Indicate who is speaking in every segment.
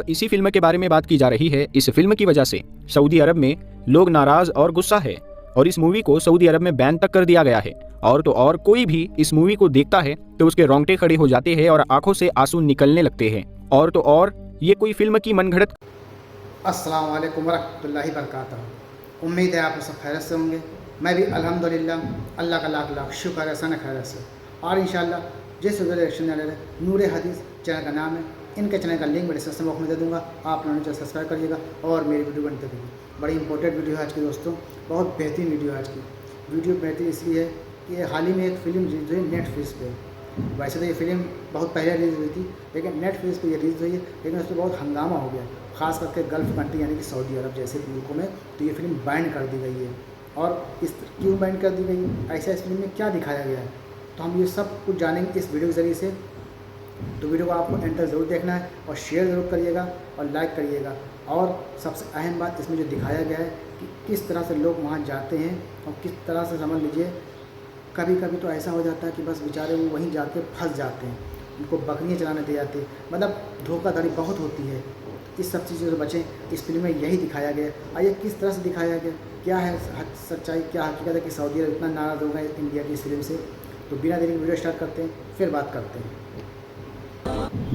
Speaker 1: इसी फिल्म के बारे में बात की जा रही है। इस फिल्म की वजह से सऊदी अरब में लोग नाराज और गुस्सा है और इस मूवी को सऊदी अरब में बैन तक कर दिया गया है। और तो और कोई भी इस मूवी को देखता है तो उसके रोंगटे खड़े हो जाते हैं और आंखों से आंसू निकलने लगते हैं। और तो और ये कोई फिल्म की मनगढ़ंत।
Speaker 2: अस्सलाम वालेकुम वरहमतुल्लाहि वबरकातुहू। उम्मीद है आप सब खैरियत से होंगे। मैं भी अल्हम्दुलिल्लाह, अल्लाह का लाख लाख शुक्र है सन खैरियत से। और इंशाल्लाह जिस रिएक्शन नूर हदीस चैनल का नाम है, इनके चैनल का लिंक मैं डिस्क्रिप्शन बॉक्स में दे दूँगा। आप लोगों ने सब्सक्राइब करिएगा और मेरी वीडियो बनते रहिए। बड़ी इंपॉर्टेंट वीडियो है आज की दोस्तों, बहुत बेहतरीन वीडियो है आज की। वीडियो बेहतरीन इसलिए है कि ये हाल ही में एक फ़िल्म रिलीज हुई नेटफ्लिक्स पे। वैसे तो ये फिल्म बहुत पहले रिलीज़ हुई थी, लेकिन नेटफ्लिक्स पे ये रिलीज़ हुई है, लेकिन उस पर बहुत हंगामा हो गया, ख़ास करके गल्फ़ कंट्री यानी कि सऊदी अरब जैसे मुल्कों में। तो ये फिल्म बैन कर दी गई है। और इस क्यों बैन कर दी गई है, ऐसा इस फिल्म में क्या दिखाया गया है, तो हम ये सब कुछ जानेंगे इस वीडियो के ज़रिए से। तो वीडियो को आपको एंड तक ज़रूर देखना है और शेयर ज़रूर करिएगा और लाइक करिएगा। और सबसे अहम बात इसमें जो दिखाया गया है कि किस तरह से लोग वहाँ जाते हैं और किस तरह से समझ लीजिए कभी कभी तो ऐसा हो जाता है कि बस बेचारे वो वहीं जाके फंस जाते हैं, उनको बकरियाँ चलाने दे जाते हैं, मतलब धोखाधड़ी बहुत होती है। इस सब चीज़ों से बचें, इस फिल्म में यही दिखाया गया। आइए किस तरह से दिखाया गया, क्या है सच्चाई, क्या हकीकत है कि सऊदी अरब इतना नाराज़ हो गए इंडिया की इस फिल्म से। तो बिना देरी वीडियो स्टार्ट करते हैं, फिर बात करते हैं।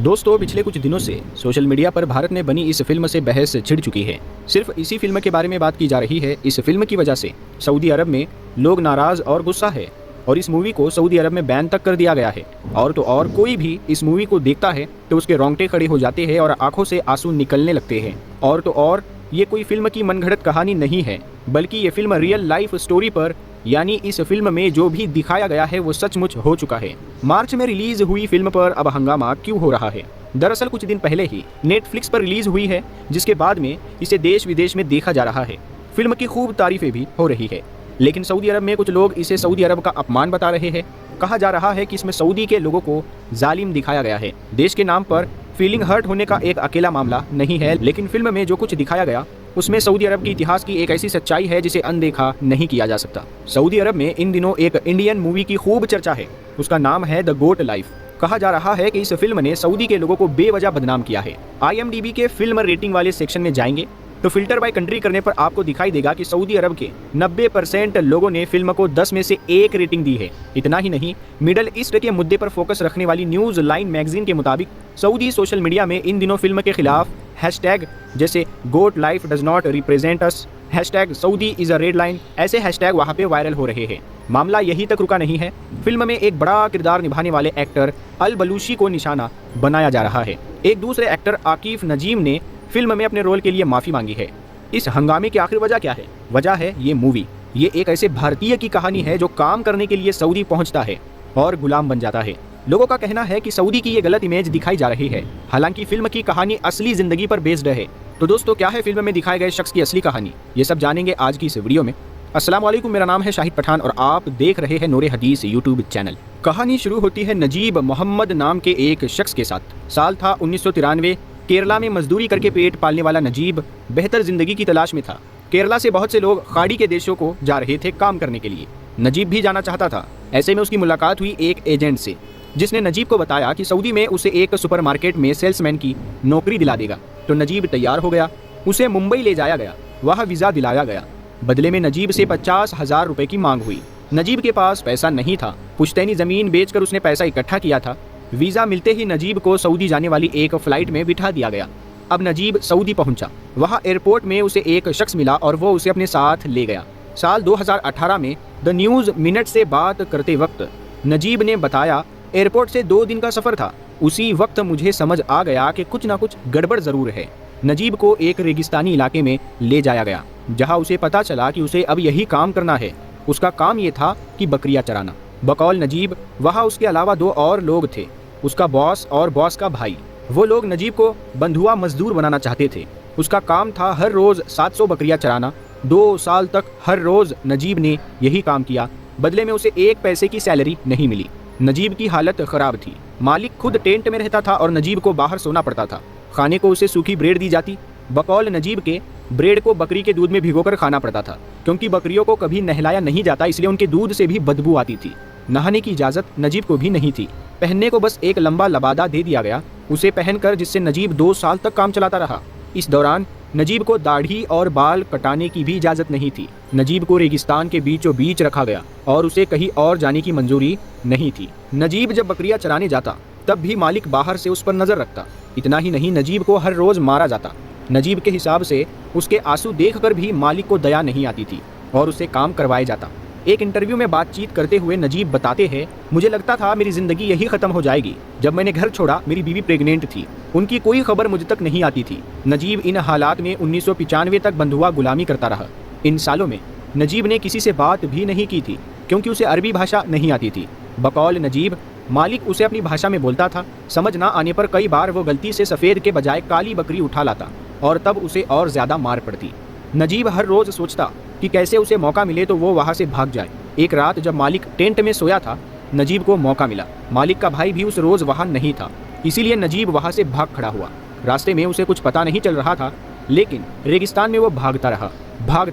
Speaker 1: दोस्तों, पिछले कुछ दिनों से सोशल मीडिया पर भारत में बनी इस फिल्म से बहस छिड़ चुकी है। सिर्फ इसी फिल्म के बारे में बात की जा रही है। इस फिल्म की वजह से सऊदी अरब में लोग नाराज और गुस्सा है और इस मूवी को सऊदी अरब में बैन तक कर दिया गया है। और तो और कोई भी इस मूवी को देखता है तो उसके रोंगटे खड़े हो जाते हैं और आंखों से आंसू निकलने लगते हैं। और तो और ये कोई फिल्म की मनगढ़ंत कहानी नहीं है, बल्कि ये फिल्म रियल लाइफ स्टोरी पर, यानी इस फिल्म में जो भी दिखाया गया है वो सचमुच हो चुका है। मार्च में रिलीज हुई फिल्म पर अब हंगामा क्यों हो रहा है? दरअसल कुछ दिन पहले ही नेटफ्लिक्स पर रिलीज हुई है, जिसके बाद में इसे देश विदेश में देखा जा रहा है। फिल्म की खूब तारीफें भी हो रही है, लेकिन सऊदी अरब में कुछ लोग इसे सऊदी अरब का अपमान बता रहे हैं। कहा जा रहा है कि इसमें सऊदी के लोगों को जालिम दिखाया गया है। देश के नाम पर फीलिंग हर्ट होने का एक अकेला मामला नहीं है, लेकिन फिल्म में जो कुछ दिखाया गया उसमें सऊदी अरब के इतिहास की एक ऐसी सच्चाई है जिसे अनदेखा नहीं किया जा सकता। सऊदी अरब में इन दिनों एक इंडियन मूवी की खूब चर्चा है, उसका नाम है द गोट लाइफ। कहा जा रहा है कि इस फिल्म ने सऊदी के लोगों को बेवजह बदनाम किया है। IMDb के फिल्म रेटिंग वाले सेक्शन में जाएंगे तो फिल्टर बाय कंट्री करने पर आपको दिखाई देगा कि सऊदी अरब के 90% लोगों ने फिल्म को 10 में से 1 रेटिंग दी है। इतना ही नहीं, मिडल ईस्ट के मुद्दे पर फोकस रखने वाली न्यूज़ लाइन मैगजीन के मुताबिक सऊदी सोशल मीडिया में इन दिनों फिल्म के खिलाफ हैशटैग जैसे Goat Life does not represent us, hashtag Saudi is a red line, ऐसे हैशटैग वहाँ पे वायरल हो रहे हैं। मामला यही तक रुका नहीं है, फिल्म में एक बड़ा किरदार निभाने वाले एक्टर अल बलूशी को निशाना बनाया जा रहा है। एक दूसरे एक्टर आकिफ नजीम ने फिल्म में अपने रोल के लिए माफ़ी मांगी है। इस हंगामे की आखिर वजह क्या है? वजह है ये मूवी। ये एक ऐसे भारतीय की कहानी है जो काम करने के लिए सऊदी पहुंचता है और गुलाम बन जाता है। लोगों का कहना है कि सऊदी की ये गलत इमेज दिखाई जा रही है, हालांकि फिल्म की कहानी असली जिंदगी पर बेस्ड है। तो दोस्तों, क्या है फिल्म में दिखाए गए शख्स की असली कहानी, ये सब जानेंगे आज की इस वीडियो में। अस्सलाम वालेकुम, मेरा नाम है शाहिद पठान और आप देख रहे हैं नूर हदीस यूट्यूब चैनल। कहानी शुरू होती है नजीब मोहम्मद नाम के एक शख्स के साथ। साल था 1993। केरला में मजदूरी करके पेट पालने वाला नजीब बेहतर जिंदगी की तलाश में था। केरला से बहुत से लोग खाड़ी के देशों को जा रहे थे काम करने के लिए। नजीब भी जाना चाहता था। ऐसे में उसकी मुलाकात हुई एक एजेंट से, जिसने नजीब को बताया कि सऊदी में उसे एक सुपरमार्केट में सेल्समैन की नौकरी दिला देगा। तो नजीब तैयार हो गया। उसे मुंबई ले जाया गया, वहाँ वीज़ा दिलाया गया। बदले में नजीब से 50,000 रुपये की मांग हुई। नजीब के पास पैसा नहीं था, पुश्तैनी ज़मीन बेचकर उसने पैसा इकट्ठा किया था। वीज़ा मिलते ही नजीब को सऊदी जाने वाली एक फ़्लाइट में बिठा दिया गया। अब नजीब सऊदी पहुंचा। वहाँ एयरपोर्ट में उसे एक शख्स मिला और वो उसे अपने साथ ले गया। साल 2018 में द न्यूज़ मिनट से बात करते वक्त नजीब ने बताया, एयरपोर्ट से 2 दिन का सफ़र था। उसी वक्त मुझे समझ आ गया कि कुछ ना कुछ गड़बड़ ज़रूर है। नजीब को एक रेगिस्तानी इलाके में ले जाया गया, जहाँ उसे पता चला कि उसे अब यही काम करना है। उसका काम ये था कि बकरियाँ चराना। बकौल नजीब वहाँ उसके अलावा 2 और लोग थे, उसका बॉस और बॉस का भाई। वो लोग नजीब को बंधुआ मजदूर बनाना चाहते थे। उसका काम था हर रोज़ 700 बकरियां चराना। 2 साल तक हर रोज़ नजीब ने यही काम किया। बदले में उसे 1 पैसे की सैलरी नहीं मिली। नजीब की हालत ख़राब थी। मालिक खुद टेंट में रहता था और नजीब को बाहर सोना पड़ता था। खाने को उसे सूखी ब्रेड दी जाती। बकौल नजीब के ब्रेड को बकरी के दूध में भिगोकर खाना पड़ता था, क्योंकि बकरियों को कभी नहलाया नहीं जाता, इसलिए उनके दूध से भी बदबू आती थी। नहाने की इजाज़त नजीब को भी नहीं थी। पहनने को बस एक लंबा लबादा दे दिया गया, उसे पहनकर जिससे नजीब 2 साल तक काम चलाता रहा। इस दौरान नजीब को दाढ़ी और बाल कटाने की भी इजाज़त नहीं थी। नजीब को रेगिस्तान के बीचों बीच रखा गया और उसे कहीं और जाने की मंजूरी नहीं थी। नजीब जब बकरियां चराने जाता तब भी मालिक बाहर से उस पर नज़र रखता। इतना ही नहीं, नजीब को हर रोज़ मारा जाता। नजीब के हिसाब से उसके आंसू देखकर भी मालिक को दया नहीं आती थी और उसे काम करवाया जाता। एक इंटरव्यू में बातचीत करते हुए नजीब बताते हैं, मुझे लगता था मेरी ज़िंदगी यही ख़त्म हो जाएगी। जब मैंने घर छोड़ा मेरी बीवी प्रेग्नेंट थी, उनकी कोई खबर मुझ तक नहीं आती थी। नजीब इन हालात में 1995 तक बंधुआ गुलामी करता रहा। इन सालों में नजीब ने किसी से बात भी नहीं की थी क्योंकि उसे अरबी भाषा नहीं आती थी। बकौल नजीब, मालिक उसे अपनी भाषा में बोलता था। समझ ना आने पर कई बार वो गलती से सफ़ेद के बजाय काली बकरी उठा लाता और तब उसे और ज़्यादा मार पड़ती। नजीब हर रोज़ सोचता कि कैसे उसे मौका मिले तो वो वहाँ से भाग जाए। एक रात जब मालिक टेंट में सोया था, नजीब को मौका मिला। मालिक का भाई भी उस रोज़ वहाँ नहीं था, इसीलिए नजीब वहाँ से भाग खड़ा हुआ। रास्ते में उसे कुछ पता नहीं चल रहा था, लेकिन रेगिस्तान में वो भागता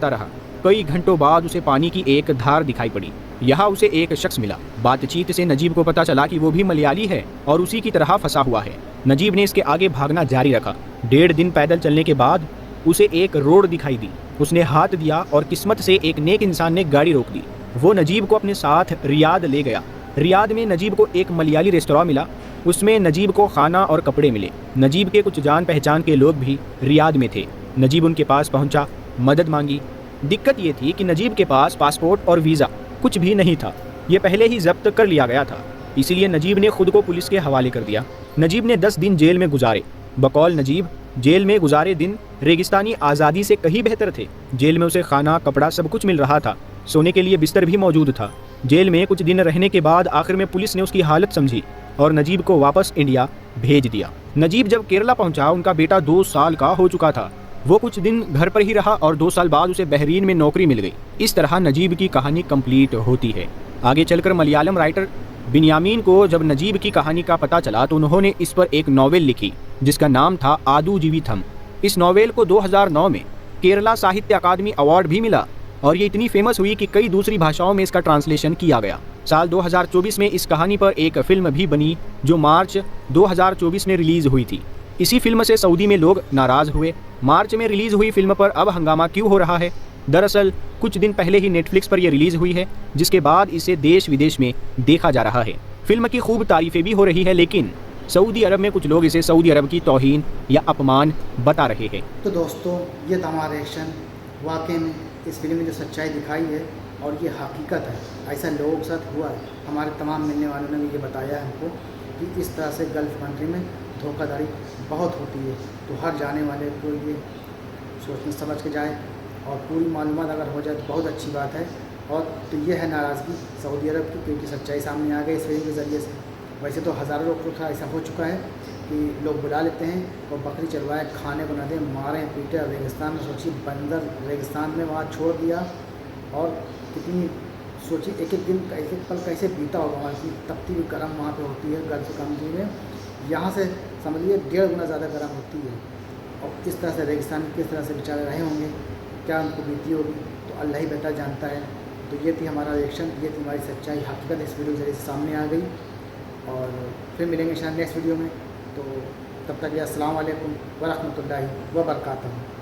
Speaker 1: रहा। कई घंटों बाद उसे पानी की एक धार दिखाई पड़ी। यहाँ उसे एक शख्स मिला। बातचीत से नजीब को पता चला कि वो भी मलयाली है और उसी की तरह फंसा हुआ है। नजीब ने इसके आगे भागना जारी रखा। 1.5 दिन पैदल चलने के बाद उसे एक रोड दिखाई दी। उसने हाथ दिया और किस्मत से एक नेक इंसान ने गाड़ी रोक दी। वो नजीब को अपने साथ रियाद ले गया। रियाद में नजीब को एक मलयाली रेस्तोरां मिला। उसमें नजीब को खाना और कपड़े मिले। नजीब के कुछ जान पहचान के लोग भी रियाद में थे। नजीब उनके पास पहुंचा, मदद मांगी। दिक्कत ये थी कि नजीब के पास पासपोर्ट और वीज़ा कुछ भी नहीं था। ये पहले ही जब्त कर लिया गया था, इसीलिए नजीब ने खुद को पुलिस के हवाले कर दिया। नजीब ने 10 दिन जेल में गुजारे। बकौल नजीब, जेल में गुजारे दिन रेगिस्तानी आज़ादी से कहीं बेहतर थे। जेल में उसे खाना, कपड़ा सब कुछ मिल रहा था। सोने के लिए बिस्तर भी मौजूद था। जेल में कुछ दिन रहने के बाद आखिर में पुलिस ने उसकी हालत समझी और नजीब को वापस इंडिया भेज दिया। नजीब जब केरला पहुंचा, उनका बेटा 2 साल का हो चुका था। वो कुछ दिन घर पर ही रहा और 2 साल बाद उसे बहरीन में नौकरी मिल गई। इस तरह नजीब की कहानी कंप्लीट होती है। आगे चलकर मलयालम राइटर बिन्यामीन को जब नजीब की कहानी का पता चला तो उन्होंने इस पर एक नॉवेल लिखी जिसका नाम था आदू जीविथम। इस नॉवेल को 2009 में केरला साहित्य अकादमी अवार्ड भी मिला और ये इतनी फेमस हुई कि कई दूसरी भाषाओं में इसका ट्रांसलेशन किया गया। साल 2024 में इस कहानी पर एक फिल्म भी बनी जो मार्च 2024 में रिलीज़ हुई थी। इसी फिल्म से सऊदी में लोग नाराज़ हुए। मार्च में रिलीज़ हुई फिल्म पर अब हंगामा क्यों हो रहा है? दरअसल कुछ दिन पहले ही नेटफ्लिक्स पर यह रिलीज़ हुई है, जिसके बाद इसे देश विदेश में देखा जा रहा है। फिल्म की खूब तारीफ़ें भी हो रही है, लेकिन सऊदी अरब में कुछ लोग इसे सऊदी अरब की तौहीन या अपमान बता रहे हैं।
Speaker 2: तो दोस्तों, ये था हमारा रिएक्शन। वाकई में इस फिल्म में जो सच्चाई दिखाई है और ये हकीकत है, ऐसा लोगों के साथ हुआ है। हमारे तमाम मिलने वालों ने भी ये बताया है हमको कि इस तरह से गल्फ़ कंट्री में धोखाधड़ी बहुत होती है। तो हर जाने वाले को ये सोचने समझ के जाए और पूरी मालूमात अगर हो जाए तो बहुत अच्छी बात है। और तो ये है नाराज़गी सऊदी अरब की, क्योंकि सच्चाई सामने आ गई इस फिल्म के ज़रिए से। वैसे तो हज़ारों लोग को ऐसा हो चुका है कि लोग बुला लेते हैं और बकरी चलवाए, खाने को न दें, मारें पीटे। और रेगिस्तान में सोचिए, बंदर रेगिस्तान में वहाँ छोड़ दिया और कितनी सोचिए एक एक दिन एक एक पल कैसे बीता होगा वहाँ की। तपती हुई गर्म वहाँ पे होती है गल्फ़ कंट्री में, यहाँ से समझिए 1.5 गुना ज़्यादा गर्म होती है। और इस तरह से रेगिस्तान में किस तरह से बेचारे रहे होंगे, क्या उनको बीती होगी, तो अल्लाह ही बेहतर जानता है। तो ये थी हमारा रिएक्शन, ये थी हमारी सच्चाई, हकीकत इस वीडियो के जरिए सामने आ गई। और फिर मिलेंगे शायद नेक्स्ट वीडियो में। तो तब तक अस्सलाम वालेकुम व रहमतुल्लाहि व बरकातहू।